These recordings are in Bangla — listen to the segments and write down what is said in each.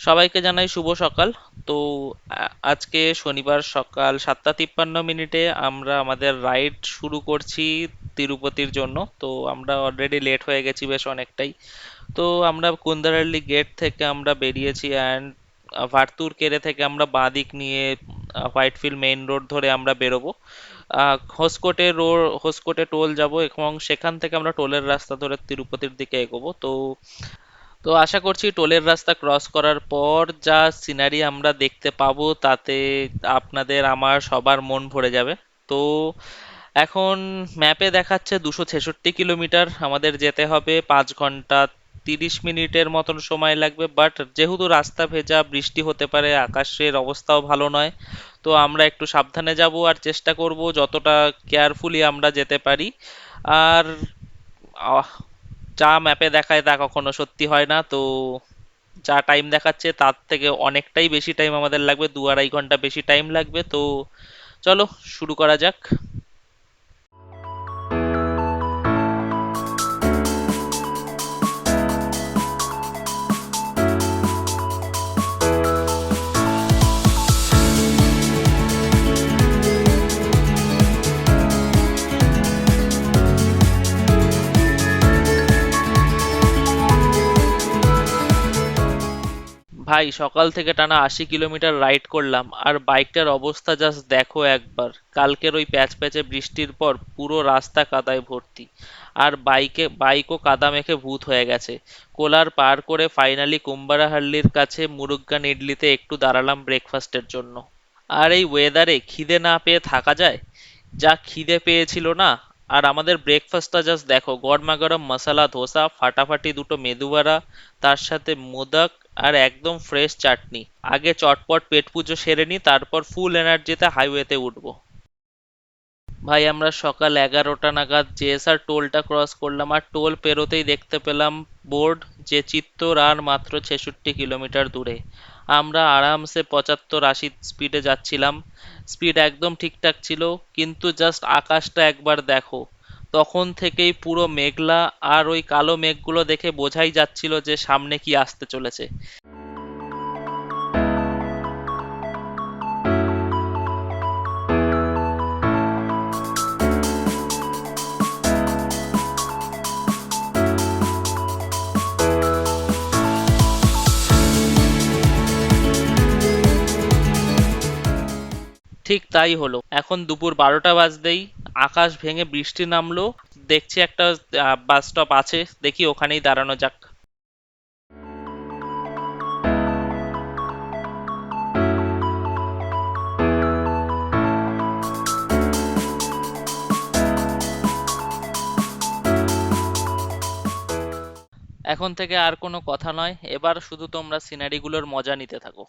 সবাইকে জানাই শুভ সকাল। তো আজকে শনিবার সকাল 7:53 আমরা আমাদের রাইড শুরু করছি তিরুপতির জন্য। তো আমরা অলরেডি লেট হয়ে গেছি বেশ অনেকটাই। তো আমরা কুন্দারাল্লি গেট থেকে আমরা বেরিয়েছি, অ্যান্ড ভারতুর কেরে থেকে আমরা বাঁদিক নিয়ে হোয়াইটফিল্ড মেইন রোড ধরে আমরা বেরোবো। হোসকোটে টোল যাব এবং সেখান থেকে আমরা টোলের রাস্তা ধরে তিরুপতির দিকে এগোবো। তো আশা করছি টোলের রাস্তা ক্রস করার পর যা সিনারি আমরা দেখতে পাবো তাতে আপনাদের আমার সবার মন ভরে যাবে। তো এখন ম্যাপে দেখাচ্ছে 266 কিলোমিটার আমাদের যেতে হবে, 5 ঘন্টা 30 মিনিটের মতন সময় লাগবে। বাট যেহেতু রাস্তা ভেজা, বৃষ্টি হতে পারে, আকাশের অবস্থাও ভালো নয়, তো আমরা একটু সাবধানে যাব আর চেষ্টা করব যতটা কেয়ারফুলি আমরা যেতে পারি। আর আহ, যা ম্যাপে দেখায় তা কখনো সত্যি হয় না। তো যা টাইম দেখাচ্ছে তার থেকে অনেকটাই বেশি টাইম আমাদের লাগবে, 2-2.5 ঘন্টা বেশি টাইম লাগবে। তো চলো শুরু করা যাক। ভাই, সকাল থেকে টানা 80 কিলোমিটার রাইড করলাম, আর বাইকটার অবস্থা জাস্ট দেখো একবার। কালকের ওই প্যাচ প্যাচে বৃষ্টির পর পুরো রাস্তা কাদায় ভর্তি, আর বাইকও কাদা মেখে ভূত হয়ে গেছে। কোলার পার করে ফাইনালি কুম্বারাহাল্লির কাছে মুরুগ্গান ইডলিতে একটু দাঁড়ালাম ব্রেকফাস্টের জন্য। আর এই ওয়েদারে খিদে না পেয়ে থাকা যায়? যা খিদে পেয়েছিল না! আর আমাদের ব্রেকফাস্টটা জাস্ট দেখো, গরমা গরম মশলা ধোসা, ফাটাফাটি দুটো মেদু বড়া, তার সাথে মোদক, আর একদম ফ্রেশ চাটনি। আগে চটপট পেট পুজো সেরে নি, তারপর ফুল এনার্জিতে হাইওয়েতে উঠবো। ভাই, আমরা সকাল 11টা নাগাদ জেএসআর টোলটা ক্রস করলাম, আর টোল পেরোতেই দেখতে পেলাম বোর্ড যে চিত্তর আর মাত্র 66 কিলোমিটার দূরে। আমরা আরামসে 75-80 স্পিডে যাচ্ছিলাম। স্পিড একদম ঠিকঠাক ছিল, কিন্তু জাস্ট আকাশটা একবার দেখো। তখন থেকেই পুরো মেঘলা, আর ওই কালো মেঘগুলো দেখে বোঝাই যাচ্ছিল যে সামনে কি আসতে চলেছে। ঠিক তাই হলো। এখন দুপুর 12টা বাজতেই আকাশ ভেঙে বৃষ্টি নামলো। দেখছি একটা বাস স্টপ আছে, দেখি ওখানেই দাঁড়ানো যাক। এখন থেকে আর কোনো কথা নয়, এবার শুধু তোমরা সিনারিগুলোর মজা নিতে থাকো।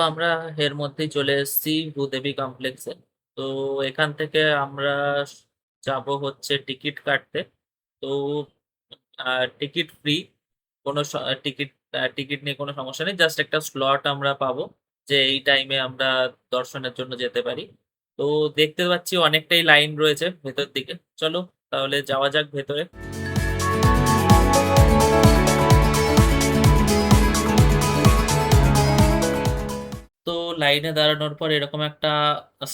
আমরা এর মধ্যেই চলে এসেছি ভূদেবী কমপ্লেক্সে। তো এখান থেকে আমরা যাব হচ্ছে টিকিট কাটতে। তো টিকিট ফ্রি, কোনো টিকিট টিকিট নিয়ে কোনো সমস্যা নেই, জাস্ট একটা স্লট আমরা পাবো যে এই টাইমে আমরা দর্শনের জন্য যেতে পারি। তো দেখতে পাচ্ছি অনেকটাই লাইন রয়েছে ভেতর দিকে। চলো তাহলে যাওয়া যাক ভেতরে। তো লাইনে দাঁড়ানোর পর এরকম একটা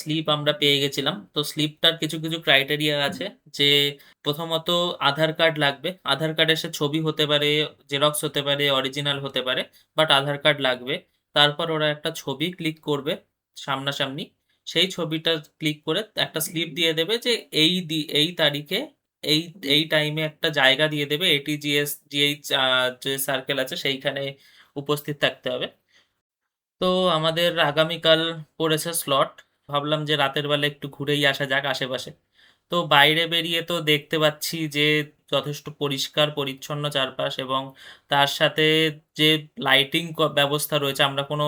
স্লিপ আমরা পেয়ে গেছিলাম। তো স্লিপটার কিছু কিছু ক্রাইটেরিয়া আছে, যে প্রথমত আধার কার্ড লাগবে। আধার কার্ডের সে ছবি হতে পারে, জেরক্স হতে পারে, অরিজিনাল হতে পারে, বাট আধার কার্ড লাগবে। তারপর ওরা একটা ছবি ক্লিক করবে সামনাসামনি। সেই ছবিটা ক্লিক করে একটা স্লিপ দিয়ে দেবে যে এই তারিখে এই এই টাইমে একটা জায়গা দিয়ে দেবে, জিএইচ যে সার্কেল আছে সেইখানে উপস্থিত থাকতে হবে। তো আমাদের আগামীকাল পড়েছে স্লট, ভাবলাম যে রাতের বেলা একটু ঘুরেই আসা যাক আশেপাশে। তো বাইরে বেরিয়ে তো দেখতে পাচ্ছি যে যথেষ্ট পরিষ্কার পরিচ্ছন্ন চারপাশ, এবং তার সাথে যে লাইটিং ব্যবস্থা রয়েছে, আমরা কোনো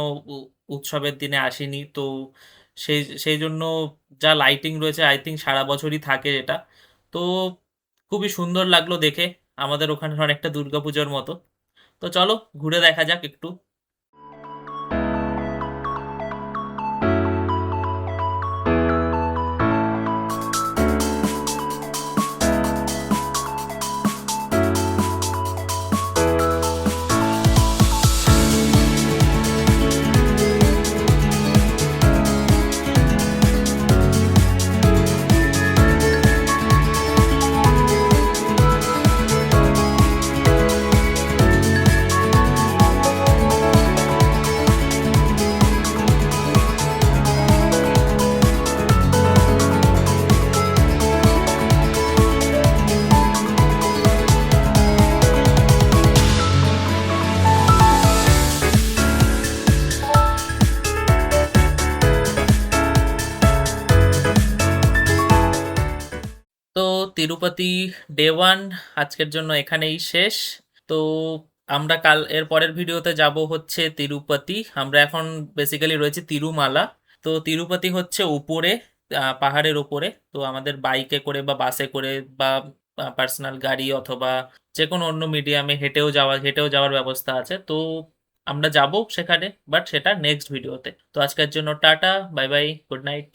উৎসবের দিনে আসিনি তো, সেই সেই জন্য যা লাইটিং রয়েছে আই থিঙ্ক সারা বছরই থাকে এটা। তো খুবই সুন্দর লাগলো দেখে, আমাদের ওখানে অনেকটা দুর্গাপুজোর মতো। তো চলো ঘুরে দেখা যাক একটু। তো তিরুপতি ডে 1 আজকের জন্য এখানেই শেষ। তো আমরা কাল এর পরের ভিডিওতে যাব হচ্ছে তিরুপতি। আমরা এখন বেসিক্যালি রয়েছে তিরুমালা। তো তিরুপতি হচ্ছে উপরে, পাহাড়ের উপরে। তো আমাদের বাইকে করে বা বাসে করে বা পার্সোনাল গাড়ি অথবা যে কোনো অন্য মিডিয়ামে হেঁটেও যাওয়ার ব্যবস্থা আছে। তো আমরা যাব সেখানে, বাট সেটা নেক্সট ভিডিওতে। তো আজকের জন্য tata, bye bye, good night.